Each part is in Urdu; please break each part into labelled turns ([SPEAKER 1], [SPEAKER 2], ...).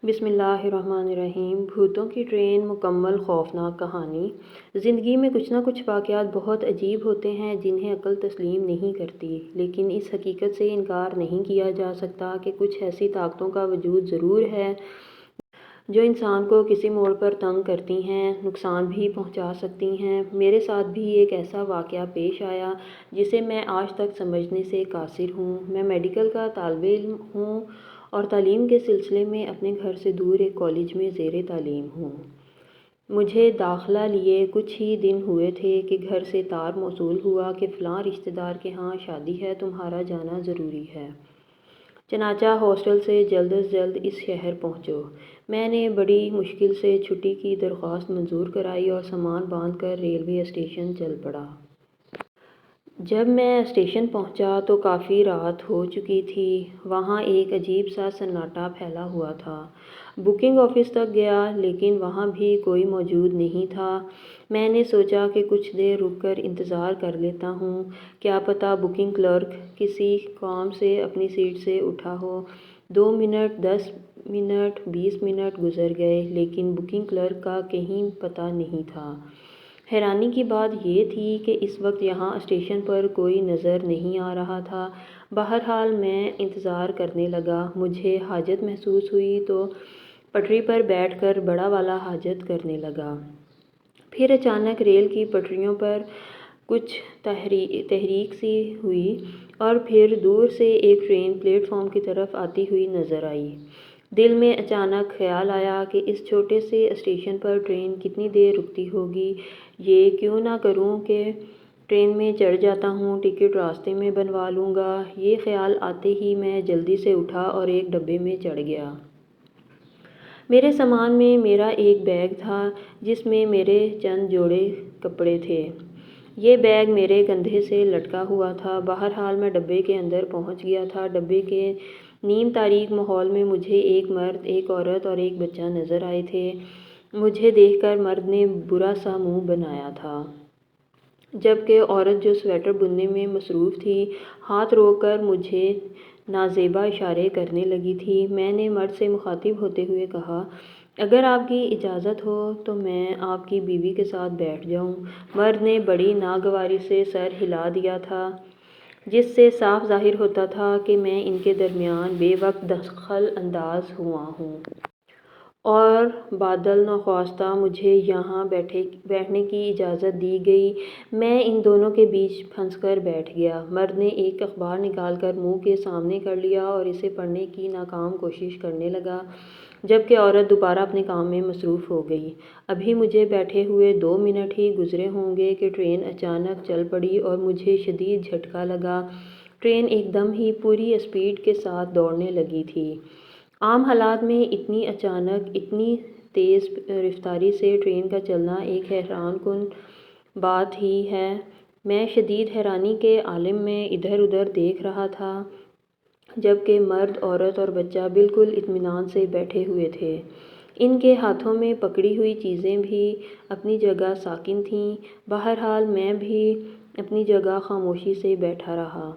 [SPEAKER 1] بسم اللہ الرحمن الرحیم۔ بھوتوں کی ٹرین مکمل خوفناک کہانی۔ زندگی میں کچھ نہ کچھ واقعات بہت عجیب ہوتے ہیں جنہیں عقل تسلیم نہیں کرتی، لیکن اس حقیقت سے انکار نہیں کیا جا سکتا کہ کچھ ایسی طاقتوں کا وجود ضرور ہے جو انسان کو کسی موڑ پر تنگ کرتی ہیں، نقصان بھی پہنچا سکتی ہیں۔ میرے ساتھ بھی ایک ایسا واقعہ پیش آیا جسے میں آج تک سمجھنے سے قاصر ہوں۔ میں میڈیکل کا طالب علم ہوں اور تعلیم کے سلسلے میں اپنے گھر سے دور ایک کالج میں زیر تعلیم ہوں۔ مجھے داخلہ لیے کچھ ہی دن ہوئے تھے کہ گھر سے تار موصول ہوا کہ فلاں رشتہ دار کے ہاں شادی ہے، تمہارا جانا ضروری ہے، چنانچہ ہاسٹل سے جلد از جلد اس شہر پہنچو۔ میں نے بڑی مشکل سے چھٹی کی درخواست منظور کرائی اور سامان باندھ کر ریلوے اسٹیشن چل پڑا۔ جب میں اسٹیشن پہنچا تو کافی رات ہو چکی تھی۔ وہاں ایک عجیب سا سناٹا پھیلا ہوا تھا۔ بکنگ آفس تک گیا لیکن وہاں بھی کوئی موجود نہیں تھا۔ میں نے سوچا کہ کچھ دیر رک کر انتظار کر لیتا ہوں، کیا پتہ بکنگ کلرک کسی کام سے اپنی سیٹ سے اٹھا ہو۔ 2 منٹ، 10 منٹ، 20 منٹ گزر گئے لیکن بکنگ کلرک کا کہیں پتہ نہیں تھا۔ حیرانی کی بات یہ تھی کہ اس وقت یہاں اسٹیشن پر کوئی نظر نہیں آ رہا تھا۔ بہرحال میں انتظار کرنے لگا۔ مجھے حاجت محسوس ہوئی تو پٹری پر بیٹھ کر بڑا والا حاجت کرنے لگا۔ پھر اچانک ریل کی پٹریوں پر کچھ تحریک سی ہوئی اور پھر دور سے ایک ٹرین پلیٹ فارم کی طرف آتی ہوئی نظر آئی۔ دل میں اچانک خیال آیا کہ اس چھوٹے سے اسٹیشن پر ٹرین کتنی دیر رکتی ہوگی، یہ کیوں نہ کروں کہ ٹرین میں چڑھ جاتا ہوں، ٹکٹ راستے میں بنوا لوں گا۔ یہ خیال آتے ہی میں جلدی سے اٹھا اور ایک ڈبے میں چڑھ گیا۔ میرے سامان میں میرا ایک بیگ تھا جس میں میرے چند جوڑے کپڑے تھے۔ یہ بیگ میرے کندھے سے لٹکا ہوا تھا۔ بہرحال میں ڈبے کے اندر پہنچ گیا تھا۔ ڈبے کے نیم تاریک ماحول میں مجھے ایک مرد، ایک عورت اور ایک بچہ نظر آئے تھے۔ مجھے دیکھ کر مرد نے برا سا منہ بنایا تھا، جبکہ عورت جو سویٹر بننے میں مصروف تھی ہاتھ روک کر مجھے نازیبا اشارے کرنے لگی تھی۔ میں نے مرد سے مخاطب ہوتے ہوئے کہا، اگر آپ کی اجازت ہو تو میں آپ کی بیوی کے ساتھ بیٹھ جاؤں۔ مرد نے بڑی ناگواری سے سر ہلا دیا تھا، جس سے صاف ظاہر ہوتا تھا کہ میں ان کے درمیان بے وقت دخل انداز ہوا ہوں اور بادل نخواستہ مجھے یہاں بیٹھنے کی اجازت دی گئی۔ میں ان دونوں کے بیچ پھنس کر بیٹھ گیا۔ مرد نے ایک اخبار نکال کر منہ کے سامنے کر لیا اور اسے پڑھنے کی ناکام کوشش کرنے لگا، جبکہ عورت دوبارہ اپنے کام میں مصروف ہو گئی۔ ابھی مجھے بیٹھے ہوئے 2 منٹ ہی گزرے ہوں گے کہ ٹرین اچانک چل پڑی اور مجھے شدید جھٹکا لگا۔ ٹرین ایک دم ہی پوری اسپیڈ کے ساتھ دوڑنے لگی تھی۔ عام حالات میں اتنی اچانک، اتنی تیز رفتاری سے ٹرین کا چلنا ایک حیران کن بات ہی ہے۔ میں شدید حیرانی کے عالم میں ادھر ادھر دیکھ رہا تھا، جبکہ مرد، عورت اور بچہ بالکل اطمینان سے بیٹھے ہوئے تھے۔ ان کے ہاتھوں میں پکڑی ہوئی چیزیں بھی اپنی جگہ ساکن تھیں۔ بہرحال میں بھی اپنی جگہ خاموشی سے بیٹھا رہا۔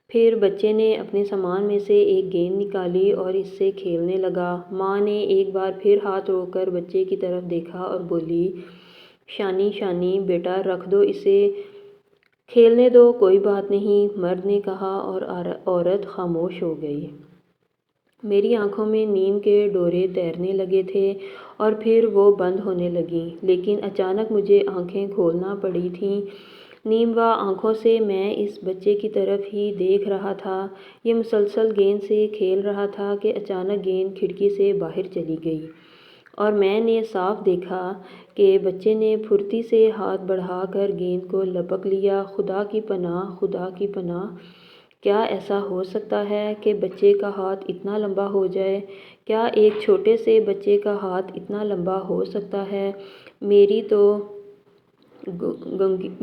[SPEAKER 1] پھر بچے نے اپنے سامان میں سے ایک گیند نکالی اور اس سے کھیلنے لگا۔ ماں نے ایک بار پھر ہاتھ روک کر بچے کی طرف دیکھا اور بولی، شانی شانی بیٹا رکھ دو اسے، کھیلنے دو، کوئی بات نہیں۔ مرد نے کہا اور عورت خاموش ہو گئی۔ میری آنکھوں میں نیند کے ڈورے تیرنے لگے تھے اور پھر وہ بند ہونے لگیں، لیکن اچانک مجھے آنکھیں کھولنا پڑی تھیں۔ نیم وا آنکھوں سے میں اس بچے کی طرف ہی دیکھ رہا تھا۔ یہ مسلسل گیند سے کھیل رہا تھا کہ اچانک گیند کھڑکی سے باہر چلی گئی اور میں نے صاف دیکھا کہ بچے نے پھرتی سے ہاتھ بڑھا کر گیند کو لپک لیا۔ خدا کی پناہ، خدا کی پناہ! کیا ایسا ہو سکتا ہے کہ بچے کا ہاتھ اتنا لمبا ہو جائے؟ کیا ایک چھوٹے سے بچے کا ہاتھ اتنا لمبا ہو سکتا ہے؟ میری تو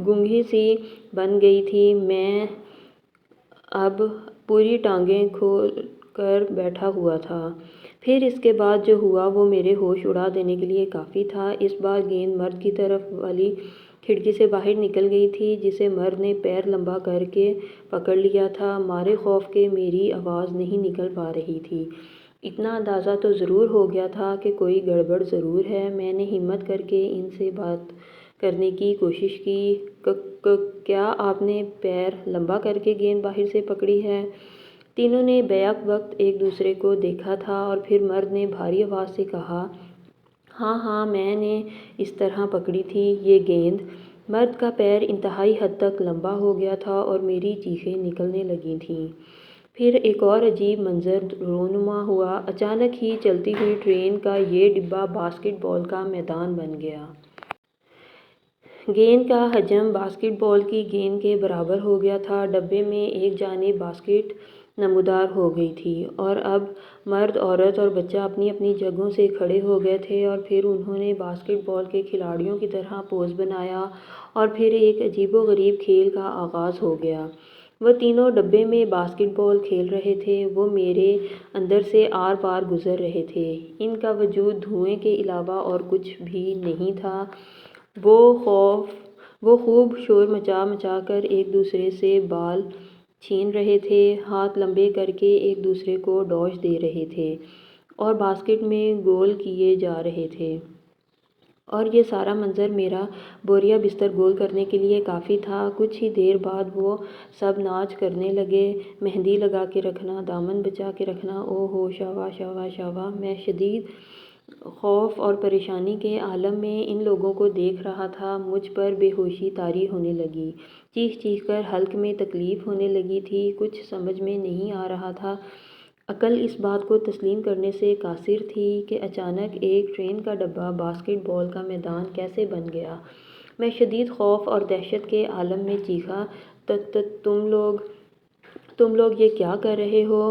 [SPEAKER 1] گونگی سی بن گئی تھی۔ میں اب پوری ٹانگیں کھول کر بیٹھا ہوا تھا۔ پھر اس کے بعد جو ہوا وہ میرے ہوش اڑا دینے کے لیے کافی تھا۔ اس بار گیند مرد کی طرف والی کھڑکی سے باہر نکل گئی تھی، جسے مرد نے پیر لمبا کر کے پکڑ لیا تھا۔ مارے خوف کے میری آواز نہیں نکل پا رہی تھی۔ اتنا اندازہ تو ضرور ہو گیا تھا کہ کوئی گڑبڑ ضرور ہے۔ میں نے ہمت کر کے ان سے بات کرنے کی کوشش کی۔ کیا آپ نے پیر لمبا کر کے گیند باہر سے پکڑی ہے؟ تینوں نے بیک وقت ایک دوسرے کو دیکھا تھا اور پھر مرد نے بھاری آواز سے کہا، ہاں ہاں میں نے اس طرح پکڑی تھی یہ گیند۔ مرد کا پیر انتہائی حد تک لمبا ہو گیا تھا اور میری چیخیں نکلنے لگی تھیں۔ پھر ایک اور عجیب منظر رونما ہوا۔ اچانک ہی چلتی ہوئی ٹرین کا یہ ڈبہ باسکٹ بال کا میدان بن گیا۔ گیند کا حجم باسکٹ بال کی گیند کے برابر ہو گیا تھا۔ ڈبے میں ایک جانب باسکٹ نمودار ہو گئی تھی اور اب مرد، عورت اور بچہ اپنی اپنی جگہوں سے کھڑے ہو گئے تھے اور پھر انہوں نے باسکٹ بال کے کھلاڑیوں کی طرح پوز بنایا اور پھر ایک عجیب و غریب کھیل کا آغاز ہو گیا۔ وہ تینوں ڈبے میں باسکٹ بال کھیل رہے تھے۔ وہ میرے اندر سے آر پار گزر رہے تھے۔ ان کا وجود دھوئیں کے علاوہ اور کچھ بھی نہیں تھا۔ وہ خوب شور مچا مچا کر ایک دوسرے سے بال چھین رہے تھے، ہاتھ لمبے کر کے ایک دوسرے کو ڈاش دے رہے تھے اور باسکٹ میں گول کیے جا رہے تھے۔ اور یہ سارا منظر میرا بوریا بستر گول کرنے کے لیے کافی تھا۔ کچھ ہی دیر بعد وہ سب ناچ کرنے لگے۔ مہندی لگا کے رکھنا، دامن بچا کے رکھنا، او ہو شاباش شاباش شاباش۔ میں شدید خوف اور پریشانی کے عالم میں ان لوگوں کو دیکھ رہا تھا۔ مجھ پر بے ہوشی طاری ہونے لگی۔ چیخ چیخ کر حلق میں تکلیف ہونے لگی تھی۔ کچھ سمجھ میں نہیں آ رہا تھا۔ عقل اس بات کو تسلیم کرنے سے قاصر تھی کہ اچانک ایک ٹرین کا ڈبہ باسکٹ بال کا میدان کیسے بن گیا۔ میں شدید خوف اور دہشت کے عالم میں چیخا، تم لوگ یہ کیا کر رہے ہو؟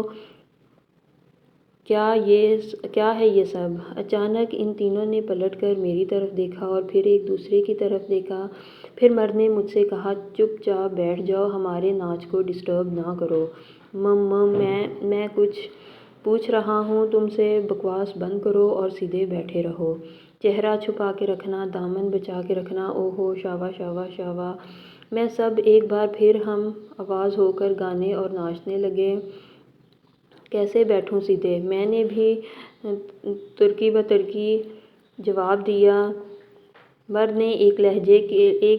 [SPEAKER 1] کیا ہے یہ سب؟ اچانک ان تینوں نے پلٹ کر میری طرف دیکھا اور پھر ایک دوسرے کی طرف دیکھا۔ پھر مرد نے مجھ سے کہا، چپ چاپ بیٹھ جاؤ، ہمارے ناچ کو ڈسٹرب نہ کرو۔ میں کچھ پوچھ رہا ہوں تم سے، بکواس بند کرو اور سیدھے بیٹھے رہو۔ چہرہ چھپا کے رکھنا، دامن بچا کے رکھنا، او ہو شاباش شاباش شاباش۔ میں سب ایک بار پھر ہم آواز ہو کر گانے اور ناچنے لگے۔ کیسے بیٹھوں سیدھے؟ میں نے بھی ترکی بترکی جواب دیا۔ مرد نے ایک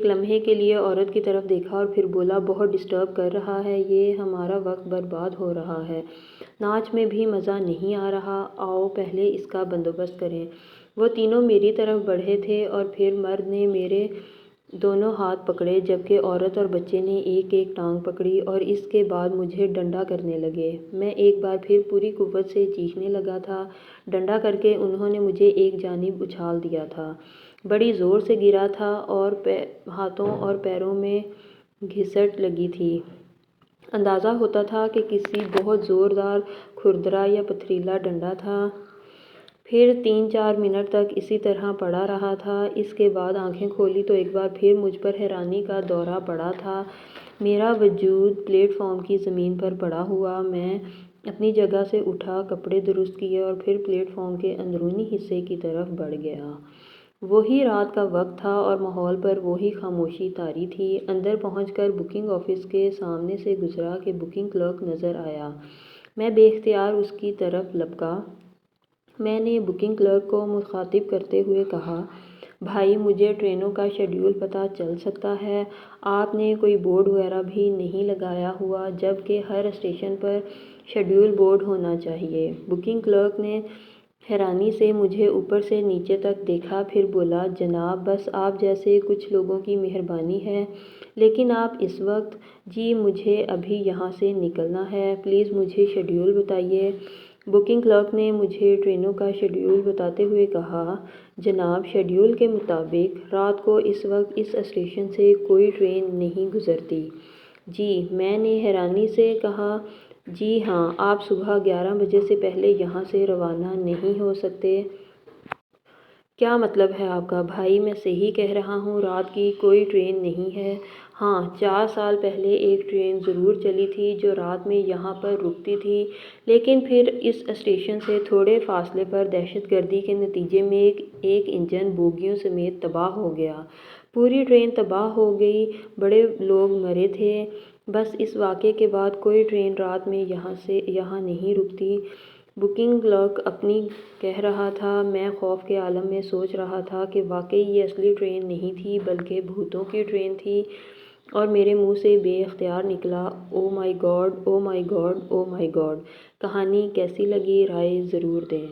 [SPEAKER 1] لمحے کے لیے عورت کی طرف دیکھا اور پھر بولا، بہت ڈسٹرب کر رہا ہے یہ، ہمارا وقت برباد ہو رہا ہے، ناچ میں بھی مزہ نہیں آ رہا، آؤ پہلے اس کا بندوبست کریں۔ وہ تینوں میری طرف بڑھے تھے اور پھر مرد نے میرے دونوں ہاتھ پکڑے جبکہ عورت اور بچے نے ایک ایک ٹانگ پکڑی اور اس کے بعد مجھے ڈنڈا کرنے لگے۔ میں ایک بار پھر پوری قوت سے چیخنے لگا تھا۔ ڈنڈا کر کے انہوں نے مجھے ایک جانب اچھال دیا تھا، بڑی زور سے گرا تھا اور ہاتھوں اور پیروں میں گھسٹ لگی تھی۔ اندازہ ہوتا تھا کہ کسی بہت زوردار کھردرا یا پتھریلا ڈنڈا تھا۔ پھر 3-4 منٹ تک اسی طرح پڑا رہا تھا۔ اس کے بعد آنکھیں کھولی تو ایک بار پھر مجھ پر حیرانی کا دورہ پڑا تھا۔ میرا وجود پلیٹ فارم کی زمین پر پڑا ہوا۔ میں اپنی جگہ سے اٹھا، کپڑے درست کیے اور پھر پلیٹ فارم کے اندرونی حصے کی طرف بڑھ گیا۔ وہی رات کا وقت تھا اور ماحول پر وہی خاموشی طاری تھی۔ اندر پہنچ کر بکنگ آفس کے سامنے سے گزرا کہ بکنگ کلرک نظر آیا۔ میں بے اختیار اس کی طرف لپکا۔ میں نے بکنگ کلرک کو مخاطب کرتے ہوئے کہا، بھائی مجھے ٹرینوں کا شیڈول پتہ چل سکتا ہے؟ آپ نے کوئی بورڈ وغیرہ بھی نہیں لگایا ہوا جبکہ ہر اسٹیشن پر شیڈول بورڈ ہونا چاہیے۔ بکنگ کلرک نے حیرانی سے مجھے اوپر سے نیچے تک دیکھا، پھر بولا، جناب بس آپ جیسے کچھ لوگوں کی مہربانی ہے، لیکن آپ اس وقت؟ جی مجھے ابھی یہاں سے نکلنا ہے، پلیز مجھے شیڈول بتائیے۔ بکنگ کلرک نے مجھے ٹرینوں کا شیڈول بتاتے ہوئے کہا، جناب شیڈول کے مطابق رات کو اس وقت اس اسٹیشن سے کوئی ٹرین نہیں گزرتی۔ جی؟ میں نے حیرانی سے کہا، جی ہاں، آپ صبح 11 بجے سے پہلے یہاں سے روانہ نہیں ہو سکتے۔ کیا مطلب ہے آپ کا؟ بھائی میں صحیح کہہ رہا ہوں، رات کی کوئی ٹرین نہیں ہے۔ ہاں 4 سال پہلے ایک ٹرین ضرور چلی تھی جو رات میں یہاں پر رکتی تھی، لیکن پھر اس اسٹیشن سے تھوڑے فاصلے پر دہشت گردی کے نتیجے میں ایک انجن بوگیوں سمیت تباہ ہو گیا۔ پوری ٹرین تباہ ہو گئی، بڑے لوگ مرے تھے۔ بس اس واقعے کے بعد کوئی ٹرین رات میں یہاں نہیں رکتی۔ بکنگ کلرک اپنی کہہ رہا تھا۔ میں خوف کے عالم میں سوچ رہا تھا کہ واقعی یہ اصلی ٹرین نہیں تھی بلکہ بھوتوں کی ٹرین تھی، اور میرے منہ سے بے اختیار نکلا، او مائی گاڈ، او مائی گاڈ، او مائی گاڈ۔ کہانی کیسی لگی؟ رائے ضرور دیں۔